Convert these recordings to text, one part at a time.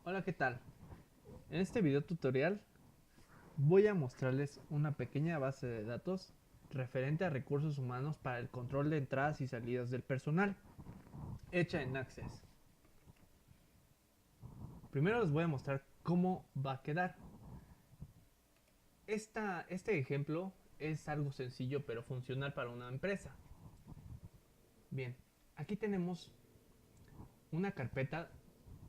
Hola, ¿qué tal? En este video tutorial voy a mostrarles una pequeña base de datos referente a recursos humanos para el control de entradas y salidas del personal, hecha en Access. Primero les voy a mostrar cómo va a quedar. Este ejemplo es algo sencillo pero funcional para una empresa. Bien, aquí tenemos una carpeta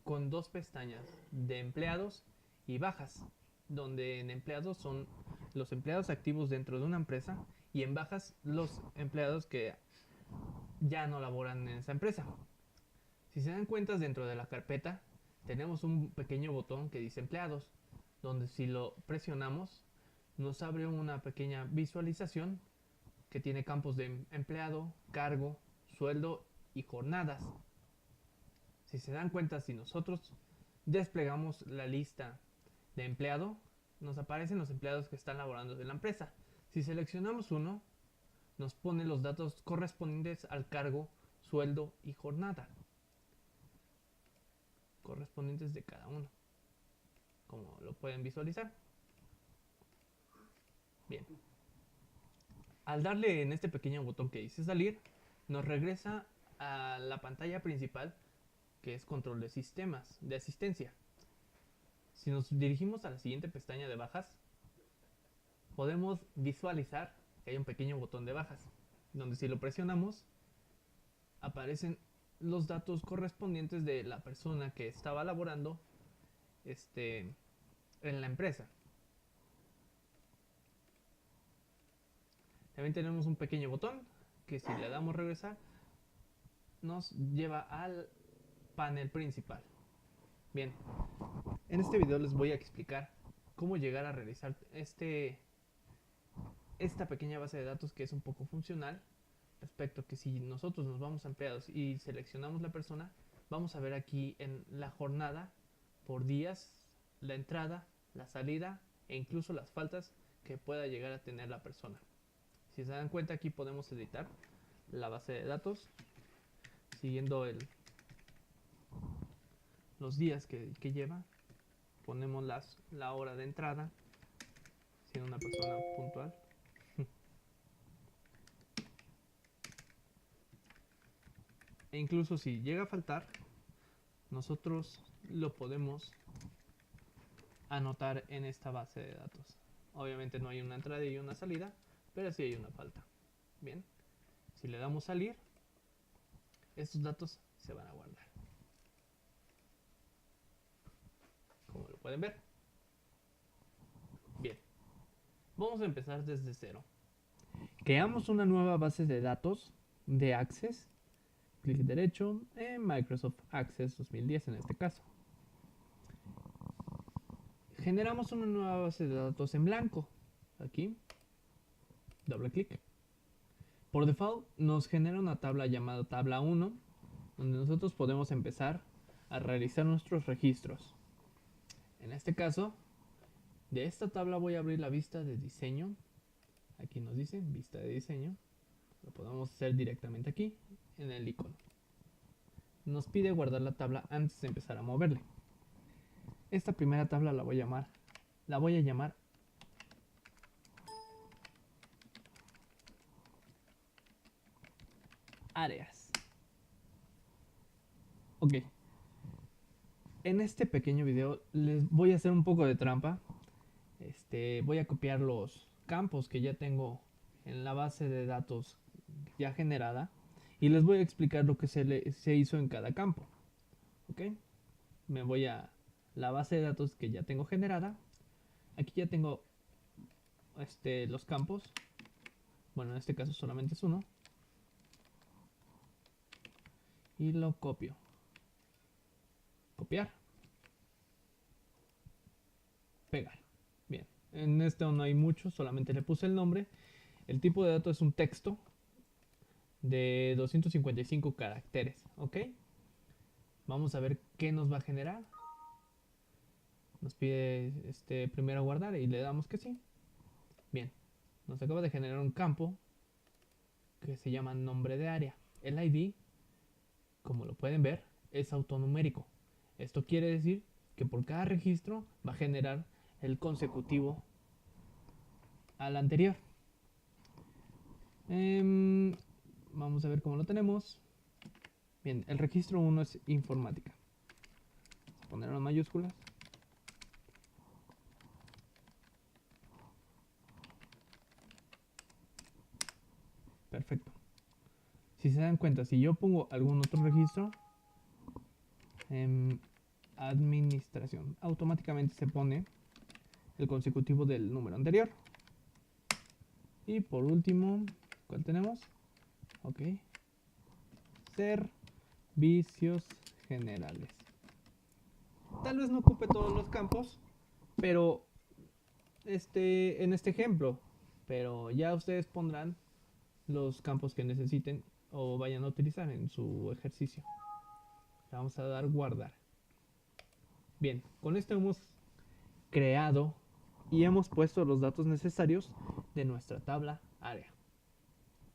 con dos pestañas de empleados y bajas, donde en empleados son los empleados activos dentro de una empresa y en bajas los empleados que ya no laboran en esa empresa. Si se dan cuenta, dentro de la carpeta tenemos un pequeño botón que dice empleados, donde si lo presionamos nos abre una pequeña visualización que tiene campos de empleado, cargo, sueldo y jornadas. Si se dan cuenta, si nosotros desplegamos la lista de empleado, nos aparecen los empleados que están laborando en la empresa. Si seleccionamos uno, nos pone los datos correspondientes al cargo, sueldo y jornada correspondientes de cada uno, como lo pueden visualizar. Bien, al darle en este pequeño botón que dice salir, nos regresa a la pantalla principal, que es control de sistemas de asistencia. Si nos dirigimos a la siguiente pestaña de bajas, podemos visualizar que hay un pequeño botón de bajas, donde si lo presionamos aparecen los datos correspondientes de la persona que estaba laborando en la empresa. También tenemos un pequeño botón que si le damos regresar nos lleva al panel principal. Bien, en este video les voy a explicar cómo llegar a realizar esta pequeña base de datos que es un poco funcional respecto a que si nosotros nos vamos a empleados y seleccionamos la persona, vamos a ver aquí en la jornada por días, la entrada, la salida e incluso las faltas que pueda llegar a tener la persona. Si se dan cuenta, aquí podemos editar la base de datos siguiendo los días que lleva. Ponemos la hora de entrada, siendo una persona puntual. E incluso si llega a faltar, nosotros lo podemos anotar en esta base de datos. Obviamente no hay una entrada y una salida, pero sí hay una falta. Bien, si le damos salir, estos datos se van a guardar. Como lo pueden ver. Bien, vamos a empezar desde cero. Creamos una nueva base de datos de Access. Clic derecho en Microsoft Access 2010 en este caso. Generamos una nueva base de datos en blanco. Aquí, doble clic. Por default nos genera una tabla llamada tabla 1, donde nosotros podemos empezar a realizar nuestros registros. En este caso, de esta tabla voy a abrir la vista de diseño. Aquí nos dice vista de diseño. Lo podemos hacer directamente aquí, en el icono. Nos pide guardar la tabla antes de empezar a moverle. Esta primera tabla la voy a llamar áreas. Ok. En este pequeño video les voy a hacer un poco de trampa. Voy a copiar los campos que ya tengo en la base de datos ya generada y les voy a explicar lo que se hizo en cada campo. Ok. Me voy a la base de datos que ya tengo generada. Aquí ya tengo los campos. Bueno, en este caso solamente es uno. Y lo copio. Copiar. Pegar. Bien. En este no hay mucho, solamente le puse el nombre. El tipo de dato es un texto de 255 caracteres. Ok. Vamos a ver qué nos va a generar. Nos pide primero guardar y le damos que sí. Bien. Nos acaba de generar un campo que se llama nombre de área. El ID, como lo pueden ver, es autonumérico. Esto quiere decir que por cada registro va a generar el consecutivo al anterior. Vamos a ver cómo lo tenemos. Bien, el registro 1 es informática. Vamos a ponerlo en mayúsculas. Perfecto. Si se dan cuenta, si yo pongo algún otro registro, administración, automáticamente se pone el consecutivo del número anterior. Y por último, ¿cuál tenemos? Ok. Servicios generales. Tal vez no ocupe todos los campos, pero en este ejemplo, pero ya ustedes pondrán los campos que necesiten o vayan a utilizar en su ejercicio. Le vamos a dar guardar. Bien, con esto hemos creado y hemos puesto los datos necesarios de nuestra tabla área.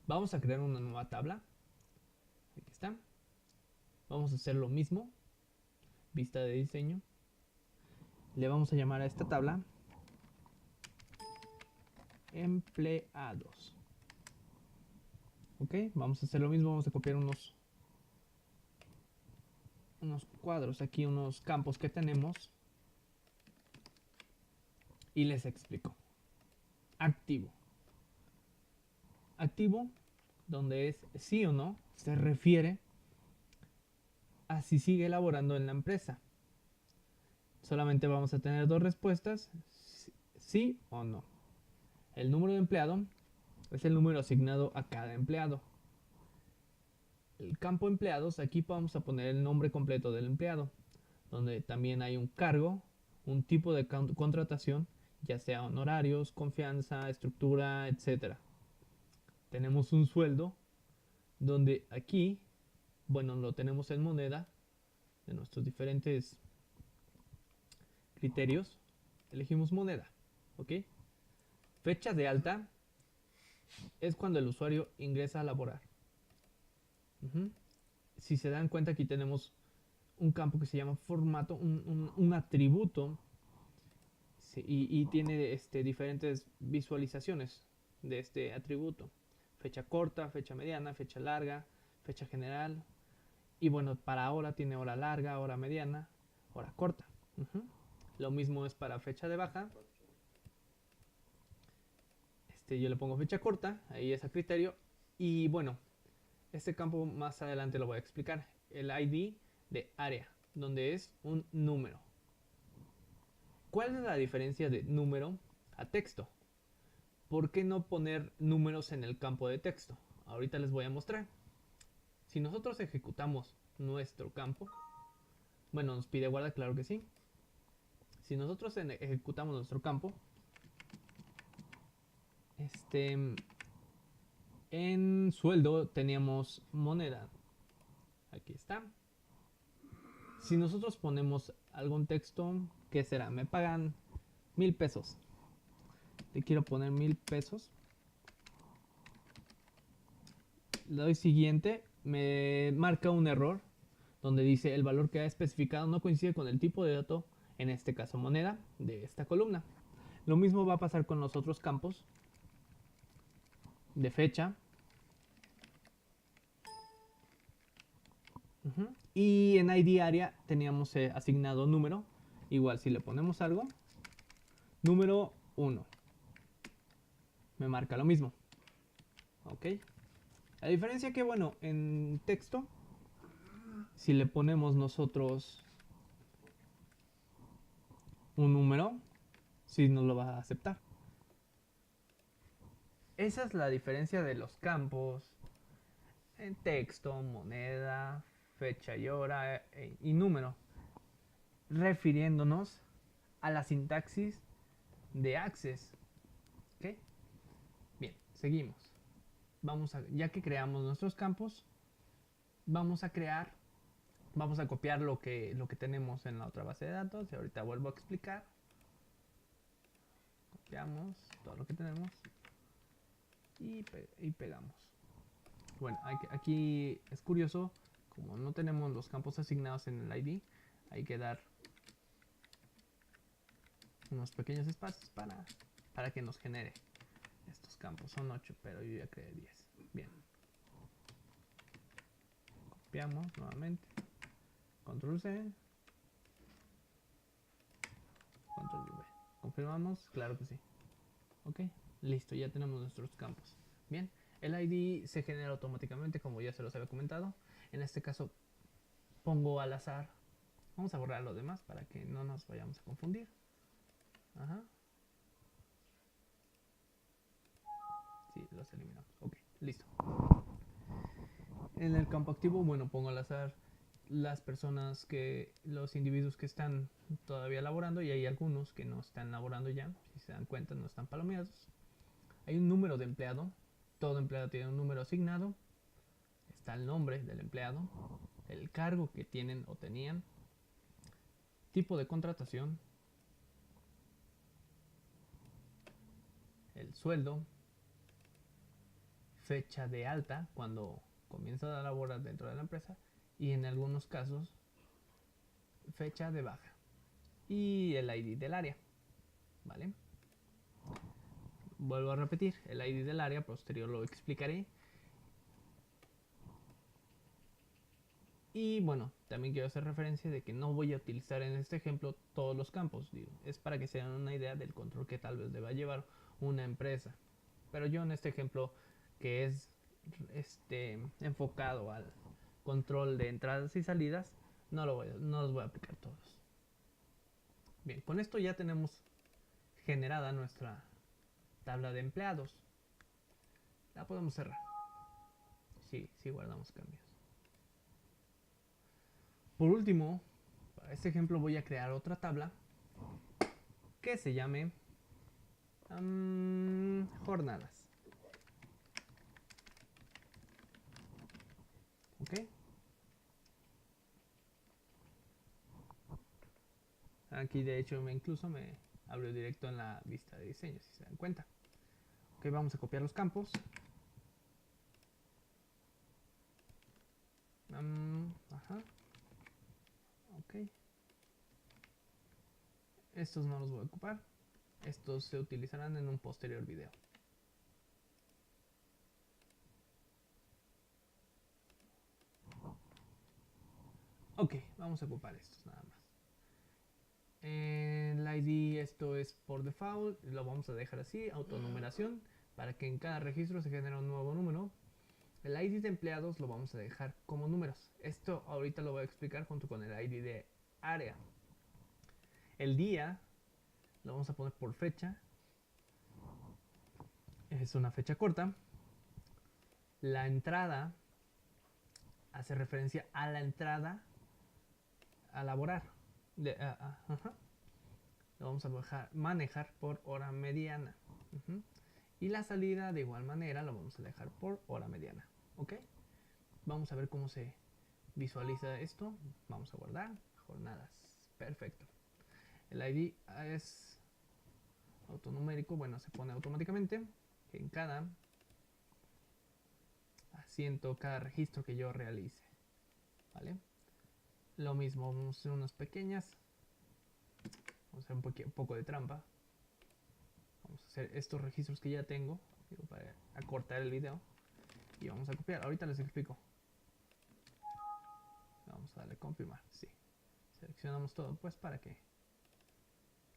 Vamos a crear una nueva tabla. Aquí está. Vamos a hacer lo mismo. Vista de diseño. Le vamos a llamar a esta tabla empleados. Ok, vamos a hacer lo mismo. Vamos a copiar unos cuadros aquí, unos campos que tenemos. Y les explico. Activo. Activo, donde es sí o no, se refiere a si sigue elaborando en la empresa. Solamente vamos a tener dos respuestas, sí o no. El número de empleado es el número asignado a cada empleado. El campo empleados, aquí vamos a poner el nombre completo del empleado, donde también hay un cargo, un tipo de contratación, ya sea honorarios, confianza, estructura, etc. Tenemos un sueldo, donde aquí, bueno, lo tenemos en moneda, de nuestros diferentes criterios, elegimos moneda, ¿ok? Fecha de alta es cuando el usuario ingresa a laborar. Si se dan cuenta, aquí tenemos un campo que se llama formato, un atributo, sí, y tiene diferentes visualizaciones de este atributo. Fecha corta, fecha mediana, fecha larga, fecha general. Y bueno, para hora tiene hora larga, hora mediana, hora corta. Lo mismo es para fecha de baja. Yo le pongo fecha corta, ahí es a criterio. Y bueno, este campo más adelante lo voy a explicar. El ID de área, donde es un número. ¿Cuál es la diferencia de número a texto? ¿Por qué no poner números en el campo de texto? Ahorita les voy a mostrar. Si nosotros ejecutamos nuestro campo, bueno, nos pide guardar, claro que sí. Si nosotros ejecutamos nuestro campo, en sueldo teníamos moneda. Aquí está. Si nosotros ponemos algún texto, ¿qué será? Me pagan 1000 pesos. Le quiero poner 1000 pesos. Le doy siguiente. Me marca un error donde dice el valor que ha especificado no coincide con el tipo de dato, en este caso moneda, de esta columna. Lo mismo va a pasar con los otros campos de fecha. Y en ID área teníamos asignado número. Igual si le ponemos algo, número 1, me marca lo mismo. Ok. La diferencia que, bueno, en texto, si le ponemos nosotros un número, sí nos lo va a aceptar. Esa es la diferencia de los campos en texto, moneda, fecha y hora y número, refiriéndonos a la sintaxis de Access. ¿Ok? Bien, seguimos. Ya que creamos nuestros campos, vamos a copiar lo que tenemos en la otra base de datos, y ahorita vuelvo a explicar. Copiamos todo lo que tenemos y pegamos. Bueno, aquí es curioso, como no tenemos los campos asignados en el ID, hay que dar unos pequeños espacios para que nos genere estos campos. Son 8, pero yo ya creé 10. Bien. Copiamos nuevamente. Control C. Control V. ¿Confirmamos? Claro que sí. Ok, listo, ya tenemos nuestros campos. Bien, el ID se genera automáticamente, como ya se los había comentado. En este caso, pongo al azar. Vamos a borrar lo demás para que no nos vayamos a confundir. Ajá. Sí, los eliminamos. Ok, listo. En el campo activo, bueno, pongo al azar los individuos que están todavía laborando, y hay algunos que no están laborando ya. Si se dan cuenta, no están palomeados. Hay un número de empleado. Todo empleado tiene un número asignado. Está el nombre del empleado, el cargo que tienen o tenían, tipo de contratación, el sueldo, fecha de alta cuando comienza a laborar dentro de la empresa, y en algunos casos fecha de baja, y el ID del área. ¿Vale? Vuelvo a repetir, el ID del área, posterior lo explicaré. Y bueno, también quiero hacer referencia de que no voy a utilizar en este ejemplo todos los campos. Digo, es para que se den una idea del control que tal vez deba llevar una empresa. Pero yo en este ejemplo, que es enfocado al control de entradas y salidas, no los voy a aplicar todos. Bien, con esto ya tenemos generada nuestra tabla de empleados. La podemos cerrar. Sí, guardamos cambios. Por último, para este ejemplo voy a crear otra tabla que se llame jornadas. ¿Ok? Aquí de hecho incluso me abrió directo en la vista de diseño, si se dan cuenta. Ok, vamos a copiar los campos. Ajá. Ok. Estos no los voy a ocupar. Estos se utilizarán en un posterior video. Ok, vamos a ocupar estos nada más. El ID, esto es por default, lo vamos a dejar así, autonumeración, para que en cada registro se genere un nuevo número. El ID de empleados lo vamos a dejar como números. Esto ahorita lo voy a explicar junto con el ID de área. El día lo vamos a poner por fecha. Es una fecha corta. La entrada hace referencia a la entrada a laborar. Lo vamos a manejar por hora mediana. Y la salida de igual manera lo vamos a dejar por hora mediana. ¿Ok? Vamos a ver cómo se visualiza esto. Vamos a guardar jornadas. Perfecto. El ID es autonumérico. Bueno, se pone automáticamente en cada asiento, cada registro que yo realice. ¿Vale? Lo mismo, vamos a hacer unas pequeñas. Vamos a hacer un poco de trampa. Vamos a hacer estos registros que ya tengo, digo, para acortar el video. Y vamos a copiar. Ahorita les explico. Vamos a darle confirmar. Sí. Seleccionamos todo pues para que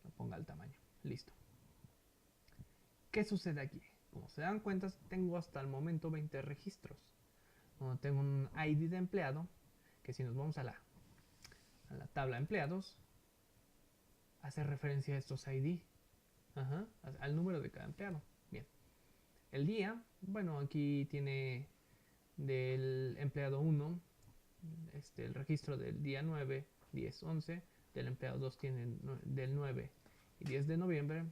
lo ponga al tamaño. Listo. ¿Qué sucede aquí? Como se dan cuenta, tengo hasta el momento 20 registros. Donde tengo un ID de empleado, que si nos vamos a la tabla empleados, hace referencia a estos ID. Al número de cada empleado. Bien. El día, bueno, aquí tiene del empleado 1, el registro del día 9, 10, 11. Del empleado 2 tiene del 9 y 10 de noviembre.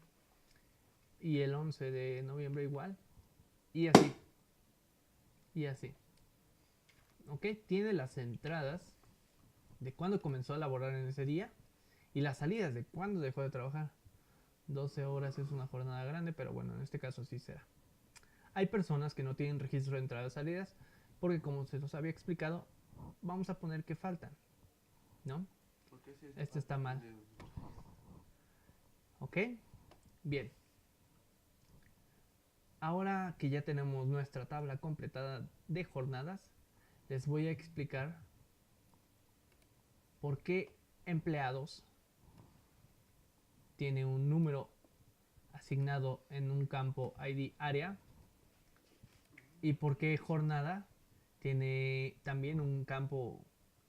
Y el 11 de noviembre igual. Y así. Y así. Ok, tiene las entradas de cuándo comenzó a laborar en ese día y las salidas de cuándo dejó de trabajar. 12 horas es una jornada grande, pero bueno, en este caso sí será. Hay personas que no tienen registro de entradas y salidas porque, como se los había explicado, vamos a poner que faltan, ¿no? Este está mal. Ok, ¿Ok? Bien. Ahora que ya tenemos nuestra tabla completada de jornadas, les voy a explicar por qué empleados tiene un número asignado en un campo ID área y por qué jornada tiene también un campo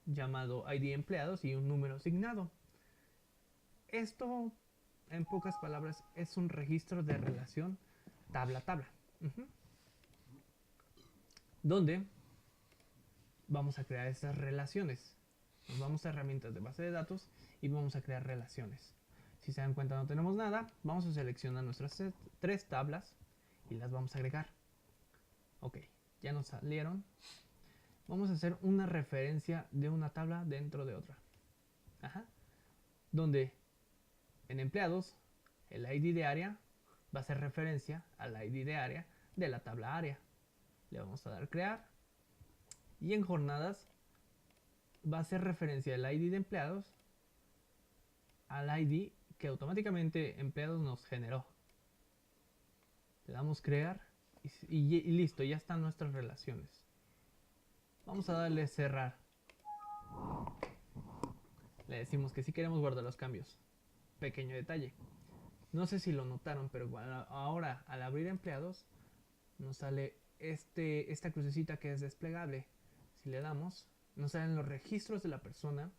llamado ID empleados y un número asignado. Esto, en pocas palabras, es un registro de relación tabla-tabla. Donde vamos a crear estas relaciones. Nos vamos a herramientas de base de datos y vamos a crear relaciones. Si se dan cuenta no tenemos nada, vamos a seleccionar nuestras 3 tablas y las vamos a agregar. Ok, ya nos salieron. Vamos a hacer una referencia de una tabla dentro de otra. Donde en empleados el ID de área va a hacer referencia al ID de área de la tabla área. Le vamos a dar crear. Y en jornadas va a hacer referencia el ID de empleados al ID que automáticamente empleados nos generó. Le damos crear y listo, ya están nuestras relaciones. Vamos a darle cerrar. Le decimos que si queremos guardar los cambios. Pequeño detalle. No sé si lo notaron, pero ahora al abrir empleados nos sale esta crucecita que es desplegable. Si le damos, nos salen los registros de la persona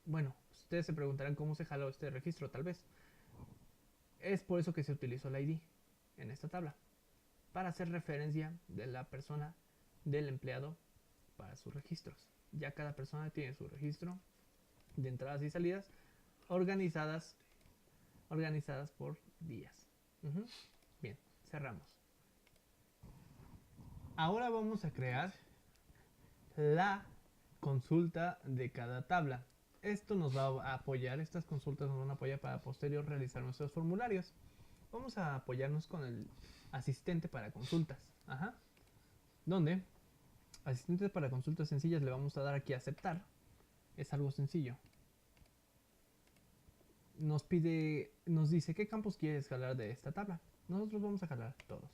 bueno, ustedes se preguntarán cómo se jaló este registro, tal vez. Es por eso que se utilizó el ID en esta tabla, para hacer referencia de la persona, del empleado, para sus registros. Ya cada persona tiene su registro de entradas y salidas organizadas por días. Bien, cerramos. Ahora vamos a crear la consulta de cada tabla. Esto nos va a apoyar, estas consultas nos van a apoyar para posterior realizar nuestros formularios. Vamos a apoyarnos con el asistente para consultas. Donde asistente para consultas sencillas le vamos a dar aquí a aceptar. Es algo sencillo. Nos dice qué campos quieres jalar de esta tabla. Nosotros vamos a jalar todos.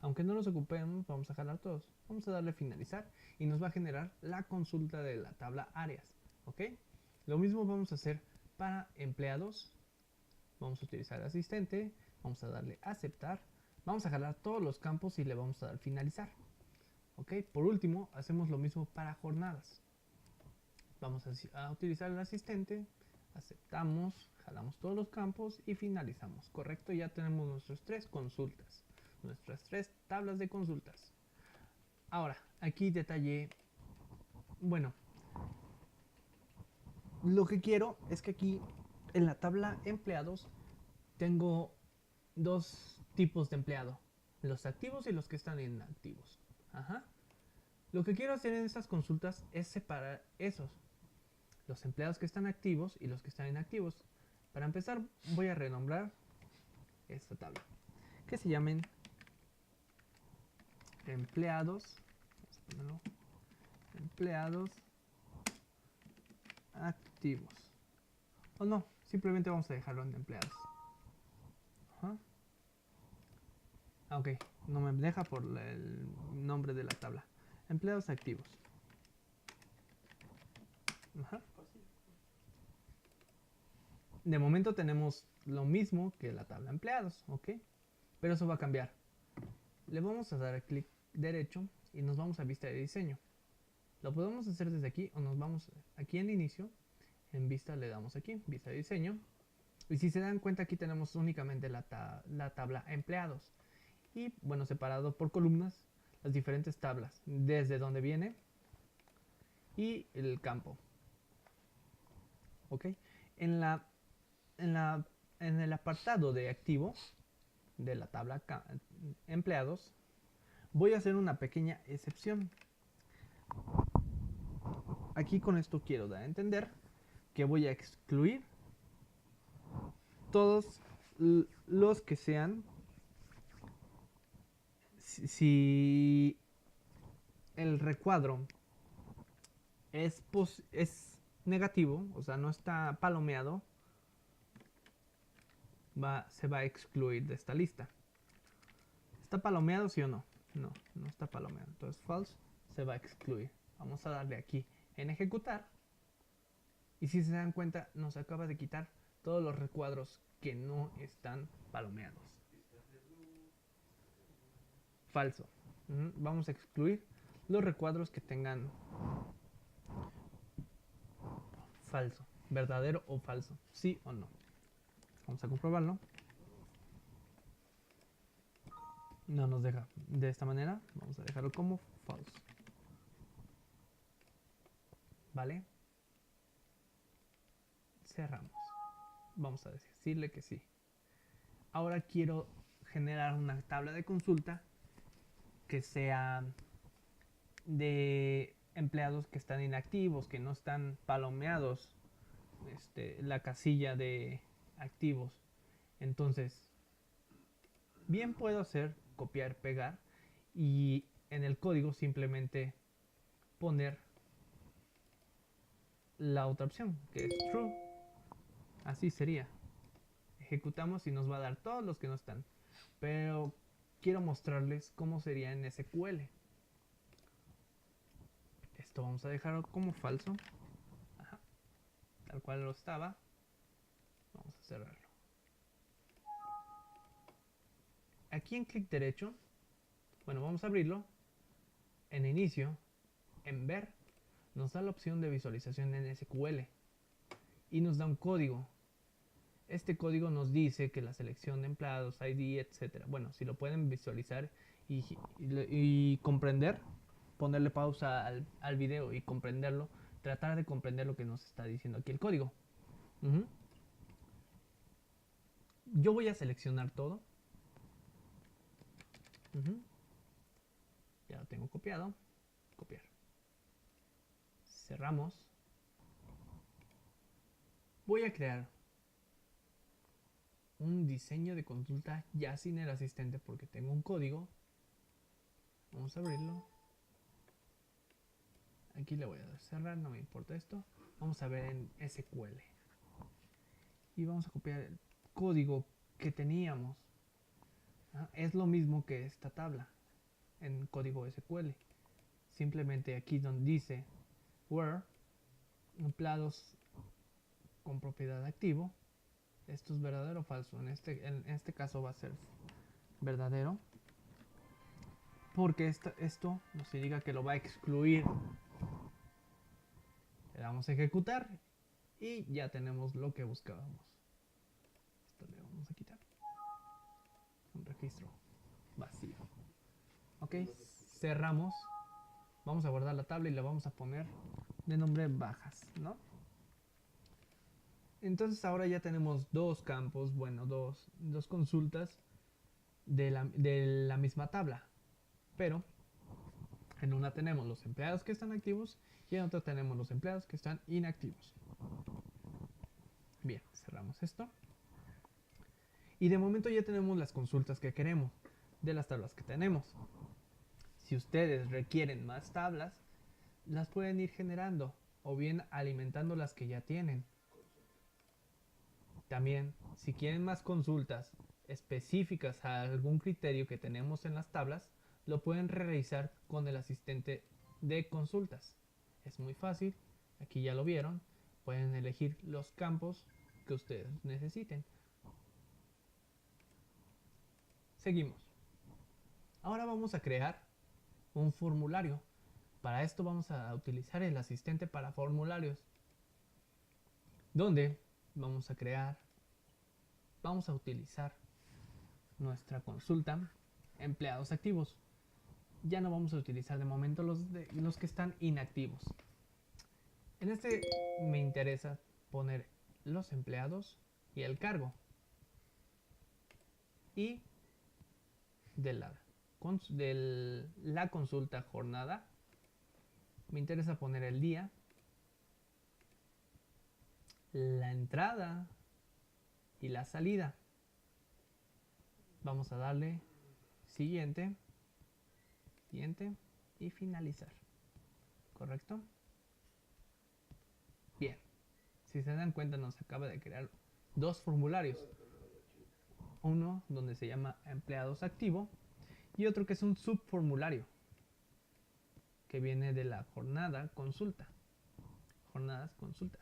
Aunque no los ocupemos, vamos a jalar todos. Vamos a darle finalizar y nos va a generar la consulta de la tabla áreas. ¿Ok? Lo mismo vamos a hacer para empleados. Vamos a utilizar asistente. Vamos a darle aceptar. Vamos a jalar todos los campos y le vamos a dar finalizar. ¿Ok? Por último, hacemos lo mismo para jornadas. Vamos a utilizar el asistente. Aceptamos, jalamos todos los campos y finalizamos. Correcto, ya tenemos nuestras 3 consultas. Nuestras 3 tablas de consultas. Ahora, aquí detallé. Bueno, lo que quiero es que aquí en la tabla empleados tengo 2 tipos de empleado. Los activos y los que están inactivos. Lo que quiero hacer en estas consultas es separar esos. Los empleados que están activos y los que están inactivos. Para empezar voy a renombrar esta tabla. Que se llamen empleados. Vamos a ponerlo. Empleados activos. O no, simplemente vamos a dejarlo en empleados. Ok, no me deja por el nombre de la tabla. Empleados activos. De momento tenemos lo mismo que la tabla empleados, ¿ok? Pero eso va a cambiar. Le vamos a dar clic derecho y nos vamos a vista de diseño. Lo podemos hacer desde aquí o nos vamos aquí en inicio. En vista le damos aquí, vista de diseño. Y si se dan cuenta aquí tenemos únicamente la tabla empleados. Y bueno, separado por columnas las diferentes tablas. Desde donde viene y el campo. ¿Ok? En el apartado de activo de la tabla empleados, voy a hacer una pequeña excepción. Aquí con esto quiero dar a entender que voy a excluir todos los que sean, si el recuadro es negativo, o sea, no está palomeado, se va a excluir de esta lista. ¿Está palomeado, sí o no? No, no está palomeado. Entonces false se va a excluir. Vamos a darle aquí en ejecutar. Y si se dan cuenta, nos acaba de quitar todos los recuadros que no están palomeados. Falso. Vamos a excluir los recuadros que tengan falso, verdadero o falso, sí o no. Vamos a comprobarlo. No nos deja de esta manera. Vamos a dejarlo como false. ¿Vale? Cerramos. Vamos a decirle que sí. Ahora quiero generar una tabla de consulta que sea de empleados que están inactivos, que no están palomeados, la casilla de activos. Entonces, bien puedo hacer copiar, pegar y en el código simplemente poner la otra opción, que es true. Así sería. Ejecutamos y nos va a dar todos los que no están. Pero quiero mostrarles cómo sería en SQL. Esto vamos a dejarlo como falso. Ajá. Tal cual lo estaba. Vamos a cerrarlo. Aquí en clic derecho, bueno, vamos a abrirlo. En inicio, en ver, nos da la opción de visualización en SQL. Y nos da un código. Este código nos dice que la selección de empleados, ID, etc. Bueno, si lo pueden visualizar y comprender, ponerle pausa al video y comprenderlo, tratar de comprender lo que nos está diciendo aquí el código. Yo voy a seleccionar todo. Ya lo tengo copiado. Copiar. Cerramos. Voy a crear un diseño de consulta ya sin el asistente porque tengo un código. Vamos a abrirlo. Aquí le voy a dar cerrar, no me importa esto. Vamos a ver en SQL. Y vamos a copiar el código que teníamos. Es lo mismo que esta tabla en código SQL. Simplemente aquí donde dice where empleados con propiedad activo. Esto es verdadero o falso. En este caso va a ser verdadero. Porque esto nos indica que lo va a excluir. Le damos a ejecutar y ya tenemos lo que buscábamos. Esto le vamos a quitar. Un registro vacío. Ok, cerramos. Vamos a guardar la tabla y la vamos a poner de nombre bajas, ¿no? Entonces ahora ya tenemos dos campos, bueno, dos consultas de la misma tabla. Pero en una tenemos los empleados que están activos y en otra tenemos los empleados que están inactivos. Bien, cerramos esto. Y de momento ya tenemos las consultas que queremos de las tablas que tenemos. Si ustedes requieren más tablas, las pueden ir generando o bien alimentando las que ya tienen. También, si quieren más consultas específicas a algún criterio que tenemos en las tablas, lo pueden realizar con el asistente de consultas. Es muy fácil, aquí ya lo vieron, pueden elegir los campos que ustedes necesiten. Seguimos. Ahora vamos a crear un formulario. Para esto vamos a utilizar el asistente para formularios, donde vamos a utilizar nuestra consulta empleados activos. Ya no vamos a utilizar de momento los que están inactivos. En este me interesa poner los empleados y el cargo. Y de la consulta jornada me interesa poner el día, la entrada y la salida. Vamos a darle siguiente, siguiente y finalizar. ¿Correcto? Bien. Si se dan cuenta, nos acaba de crear dos formularios. uno donde se llama empleados activo y otro que es un subformulario que viene de la jornada consulta. Jornadas consulta.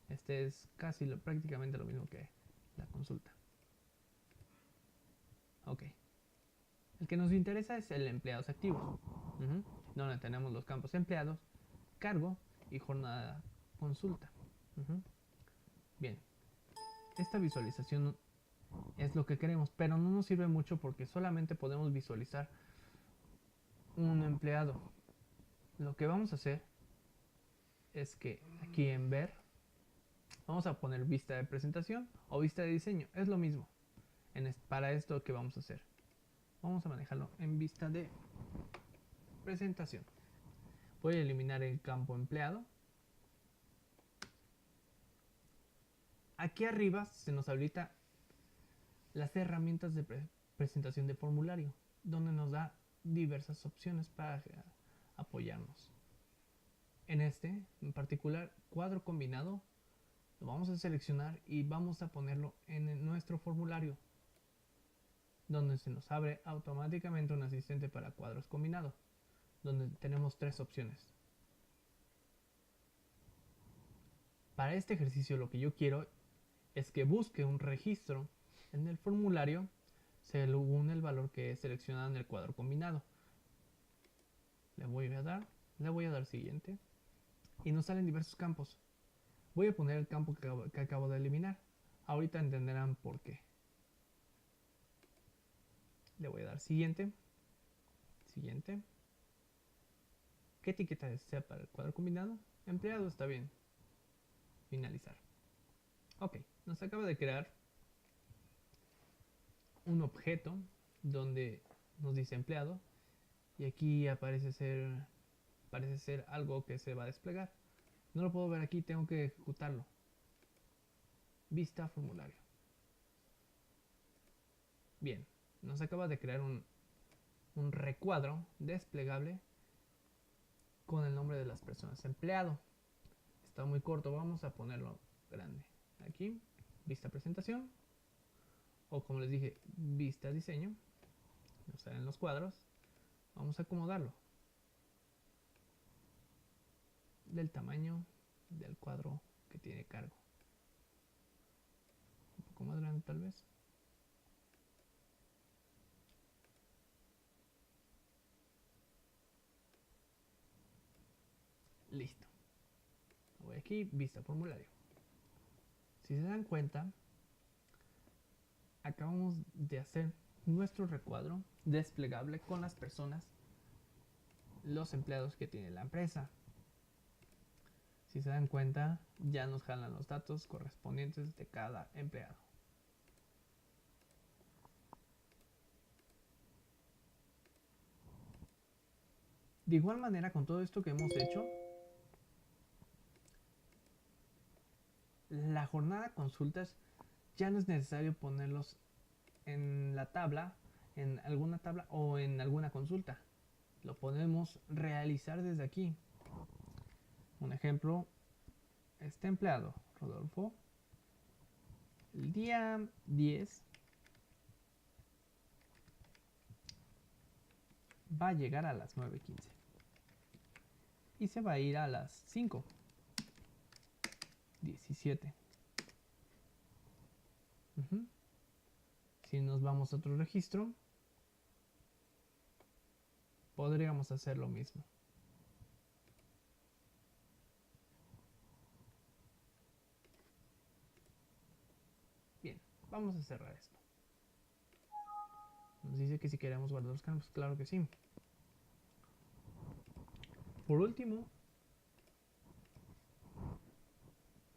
Este es casi prácticamente lo mismo que la consulta. Ok. El que nos interesa es el empleados activos, donde tenemos los campos empleados, cargo y jornada consulta. Bien, esta visualización es lo que queremos, pero no nos sirve mucho porque solamente podemos visualizar un empleado. Lo que vamos a hacer es que aquí en ver vamos a poner vista de presentación o vista de diseño, es lo mismo. Para esto, ¿qué vamos a hacer? Vamos a manejarlo en vista de presentación. Voy a eliminar el campo empleado. Aquí arriba se nos habilita las herramientas de presentación de formulario, donde nos da diversas opciones para apoyarnos. En este, en particular, cuadro combinado, lo vamos a seleccionar y vamos a ponerlo en nuestro formulario, donde se nos abre automáticamente un asistente para cuadros combinados, donde tenemos 3 opciones. Para este ejercicio lo que yo quiero es que busque un registro en el formulario según el valor que he seleccionado en el cuadro combinado. Le voy a dar siguiente y nos salen diversos campos. Voy a poner el campo que acabo de eliminar. Ahorita entenderán por qué. Le voy a dar siguiente. Siguiente. ¿Qué etiqueta desea para el cuadro combinado? Empleado está bien. Finalizar. Ok, nos acaba de crear un objeto donde nos dice empleado y aquí parece ser algo que se va a desplegar. No lo puedo ver aquí, tengo que ejecutarlo. Vista formulario. Bien, nos acaba de crear un recuadro desplegable con el nombre de las personas. Empleado. Está muy corto, vamos a ponerlo grande. Aquí, vista presentación. O como les dije, vista diseño. Nos salen los cuadros. Vamos a acomodarlo del tamaño del cuadro que tiene cargo. Un poco más grande tal vez. Listo. Voy aquí, vista formulario. Si se dan cuenta, acabamos de hacer nuestro recuadro desplegable con las personas, los empleados que tiene la empresa. Si se dan cuenta, ya nos jalan los datos correspondientes de cada empleado. De igual manera, con todo esto que hemos hecho, la jornada consultas ya no es necesario ponerlos en la tabla, en alguna tabla o en alguna consulta. Lo podemos realizar desde aquí. Un ejemplo, este empleado, Rodolfo, el día 10 va a llegar a las 9:15 y se va a ir a las 5:17. Si nos vamos a otro registro, podríamos hacer lo mismo. Bien, vamos a cerrar esto. Nos dice que si queremos guardar los campos, claro que sí. Por último,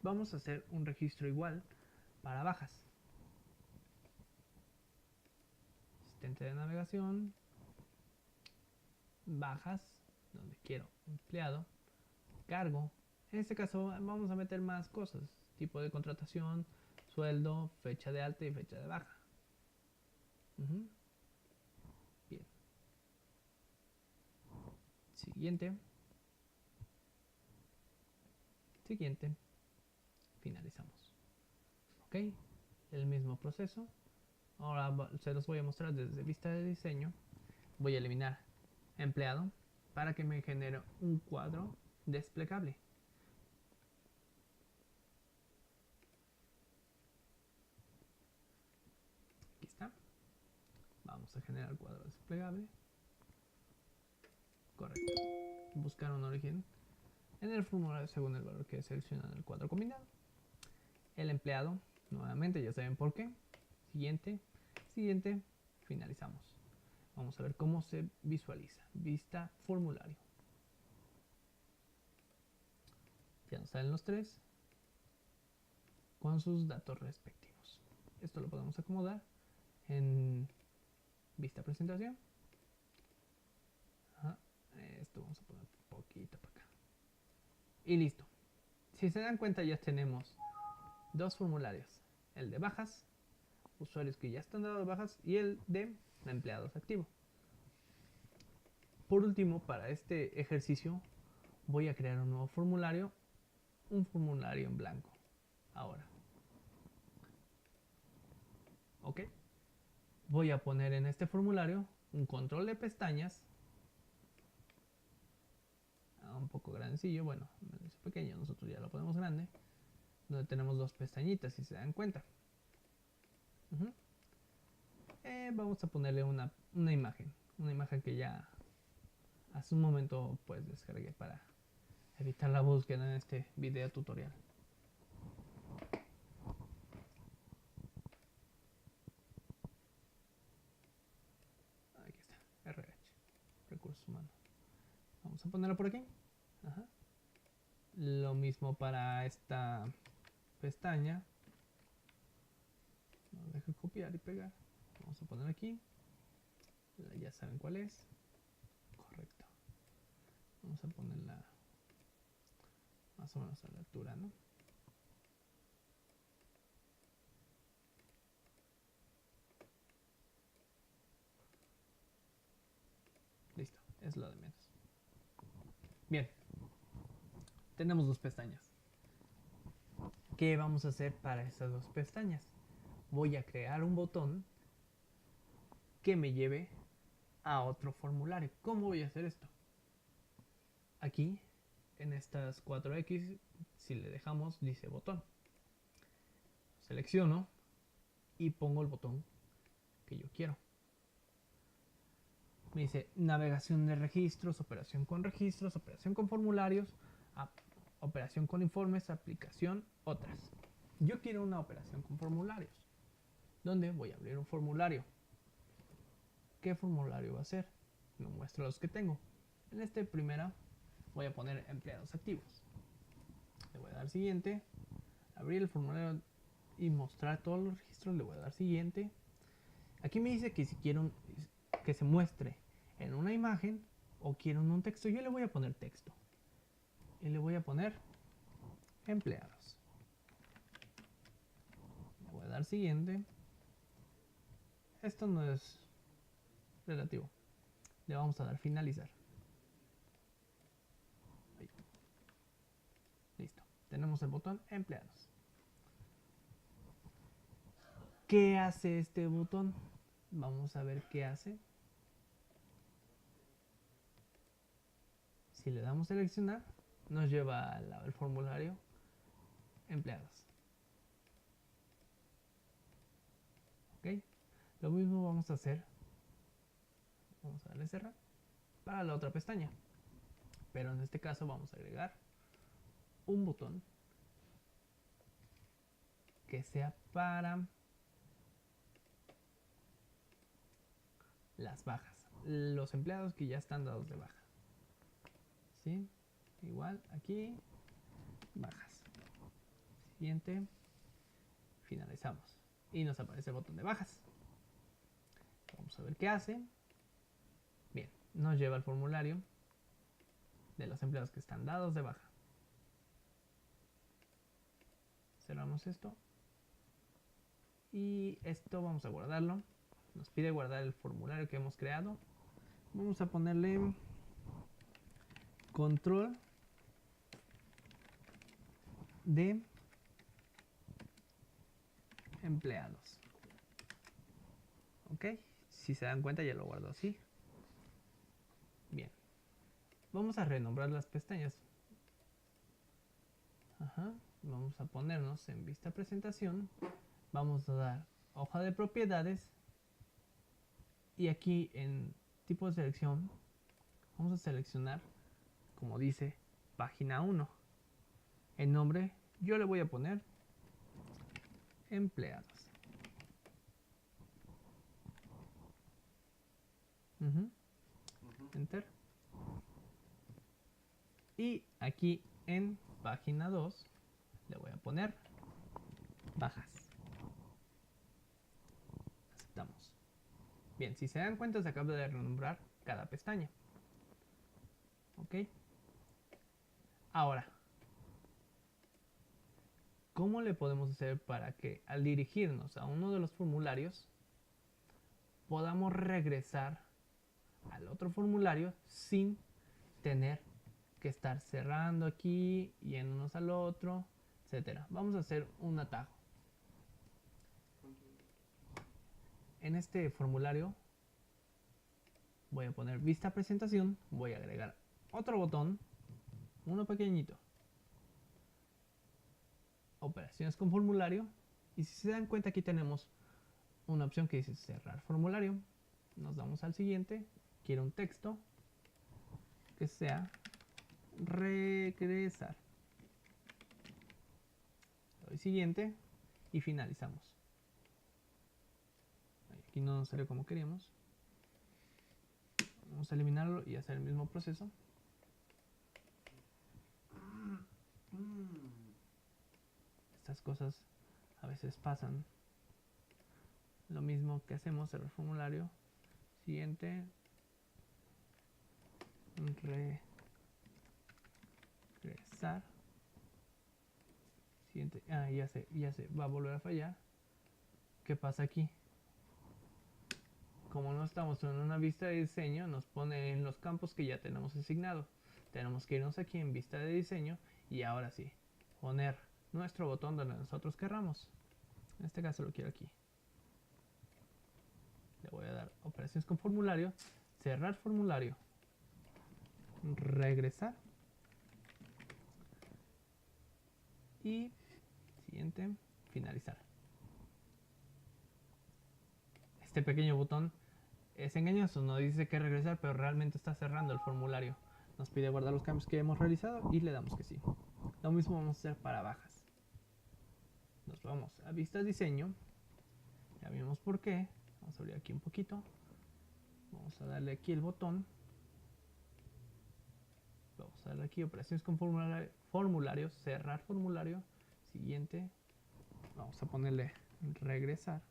vamos a hacer un registro igual para bajas. Asistente de navegación, bajas, donde quiero empleado, cargo. En este caso vamos a meter más cosas, tipo de contratación, sueldo, fecha de alta y fecha de baja. Bien. Siguiente. Siguiente. Finalizamos. Ok. el mismo proceso. Ahora se los voy a mostrar desde vista de diseño. Voy a eliminar empleado para que me genere un cuadro desplegable. Aquí está. Vamos a generar cuadro desplegable. Correcto. Buscar un origen en el formulario según el valor que he seleccionado en el cuadro combinado. El empleado, nuevamente, ya saben por qué. Siguiente, siguiente, finalizamos. Vamos a ver cómo se visualiza. Vista formulario. Ya nos salen los tres con sus datos respectivos. Esto lo podemos acomodar en vista presentación. Ajá. Esto vamos a poner un poquito para acá. Y listo. Si se dan cuenta, ya tenemos dos formularios. El de bajas, usuarios que ya están dados de bajas, y el de empleados activos. Por último, para este ejercicio voy a crear un nuevo formulario, un formulario en blanco. Ahora, ok, voy a poner en este formulario un control de pestañas, un poco grandecillo, bueno, es pequeño, nosotros ya lo ponemos grande, donde tenemos dos pestañitas, si se dan cuenta. Vamos a ponerle una imagen que ya hace un momento pues descargué para evitar la búsqueda en este video tutorial. Aquí está, RH, recursos humanos. Vamos a ponerlo por aquí. Ajá. Lo mismo para esta pestaña. Nos deja copiar y pegar. Vamos a poner aquí. Ya saben cuál es. Correcto. Vamos a ponerla más o menos a la altura, ¿no? Listo, es lo de menos. Bien, tenemos dos pestañas. ¿Qué vamos a hacer para estas dos pestañas? Voy a crear un botón que me lleve a otro formulario. ¿Cómo voy a hacer esto? Aquí, en estas 4X, si le dejamos, dice botón. Selecciono y pongo el botón que yo quiero. Me dice navegación de registros, operación con formularios, operación con informes, aplicación, otras. Yo quiero una operación con formularios, donde voy a abrir un formulario. ¿Qué formulario va a ser? Me muestra los que tengo. En este primera voy a poner empleados activos. Le voy a dar siguiente, abrir el formulario y mostrar todos los registros. Le voy a dar siguiente. Aquí me dice que si quiero que se muestre en una imagen o quiero en un texto, yo le voy a poner texto y le voy a poner empleados. Le voy a dar siguiente. Esto no es relativo. Le vamos a dar finalizar. Ahí. Listo. Tenemos el botón empleados. ¿Qué hace este botón? Vamos a ver qué hace. Si le damos seleccionar, nos lleva al formulario empleados. ¿Ok? Lo mismo vamos a hacer. Vamos a darle cerrar para la otra pestaña. Pero en este caso vamos a agregar un botón que sea para las bajas. Los empleados que ya están dados de baja. ¿Sí? Igual aquí, bajas. Siguiente, finalizamos. Y nos aparece el botón de bajas. Vamos a ver qué hace. Bien, nos lleva al formulario de los empleados que están dados de baja. Cerramos esto. Y esto vamos a guardarlo. Nos pide guardar el formulario que hemos creado. Vamos a ponerle control de empleados. Ok, si se dan cuenta ya lo guardo así. Bien, vamos a renombrar las pestañas. Vamos a ponernos en vista presentación. Vamos a dar hoja de propiedades. Y aquí en tipo de selección vamos a seleccionar, como dice, página 1. El nombre yo le voy a poner empleados. Enter. Y aquí en página 2 le voy a poner bajas. Aceptamos. Bien, si se dan cuenta se acaba de renombrar cada pestaña. Ok. Ahora, ¿cómo le podemos hacer para que al dirigirnos a uno de los formularios podamos regresar al otro formulario sin tener que estar cerrando aquí, yéndonos al otro, etcétera? Vamos a hacer un atajo. En este formulario voy a poner vista presentación, voy a agregar otro botón, uno pequeñito, operaciones con formulario, y si se dan cuenta aquí tenemos una opción que dice cerrar formulario. Nos damos al siguiente, quiero un texto que sea regresar. Le doy siguiente y finalizamos. Aquí no nos salió como queríamos. Vamos a eliminarlo y hacer el mismo proceso. Estas cosas a veces pasan. Lo mismo que hacemos, cerrar formulario. Siguiente. Regresar. Siguiente. Ya sé, va a volver a fallar. ¿Qué pasa aquí? Como no estamos en una vista de diseño, nos pone en los campos que ya tenemos asignados. Tenemos que irnos aquí en vista de diseño y ahora sí, poner nuestro botón donde nosotros querramos. En este caso lo quiero aquí. Le voy a dar operaciones con formulario, cerrar formulario, regresar y siguiente, finalizar. Este pequeño botón es engañoso, no dice que regresar, pero realmente está cerrando el formulario. Nos pide guardar los cambios que hemos realizado y le damos que sí. Lo mismo vamos a hacer para bajas. Nos vamos a vista diseño. Ya vimos por qué. Vamos a abrir aquí un poquito. Vamos a darle aquí el botón. Vamos a darle aquí operaciones con formulario, cerrar formulario. Siguiente. Vamos a ponerle regresar.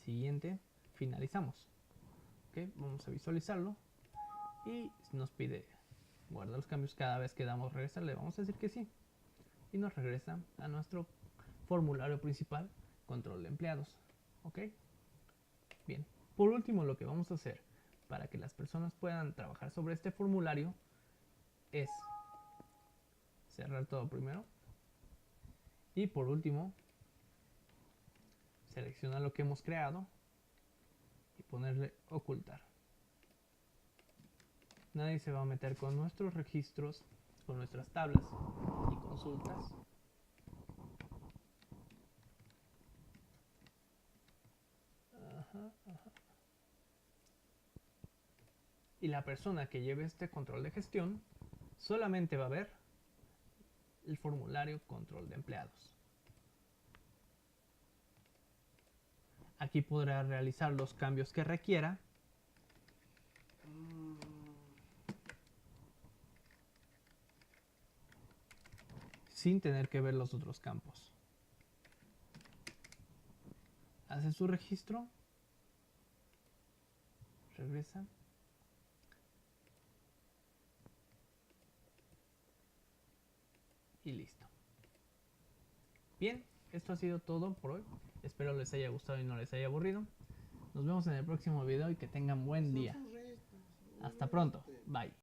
Siguiente. Finalizamos. Okay, vamos a visualizarlo. Y nos pide guardar los cambios cada vez que damos regresar. Le vamos a decir que sí. Y nos regresa a nuestro formulario principal, control de empleados. ¿Ok? Bien. Por último, lo que vamos a hacer para que las personas puedan trabajar sobre este formulario es cerrar todo primero. Y por último, seleccionar lo que hemos creado y ponerle ocultar. Nadie se va a meter con nuestros registros, con nuestras tablas y consultas. Y la persona que lleve este control de gestión solamente va a ver el formulario control de empleados. Aquí podrá realizar los cambios que requiera sin tener que ver los otros campos. Hace su registro, regresa y listo. Bien, esto ha sido todo por hoy. Espero les haya gustado y no les haya aburrido. Nos vemos en el próximo video y que tengan buen día. Hasta pronto. Bye.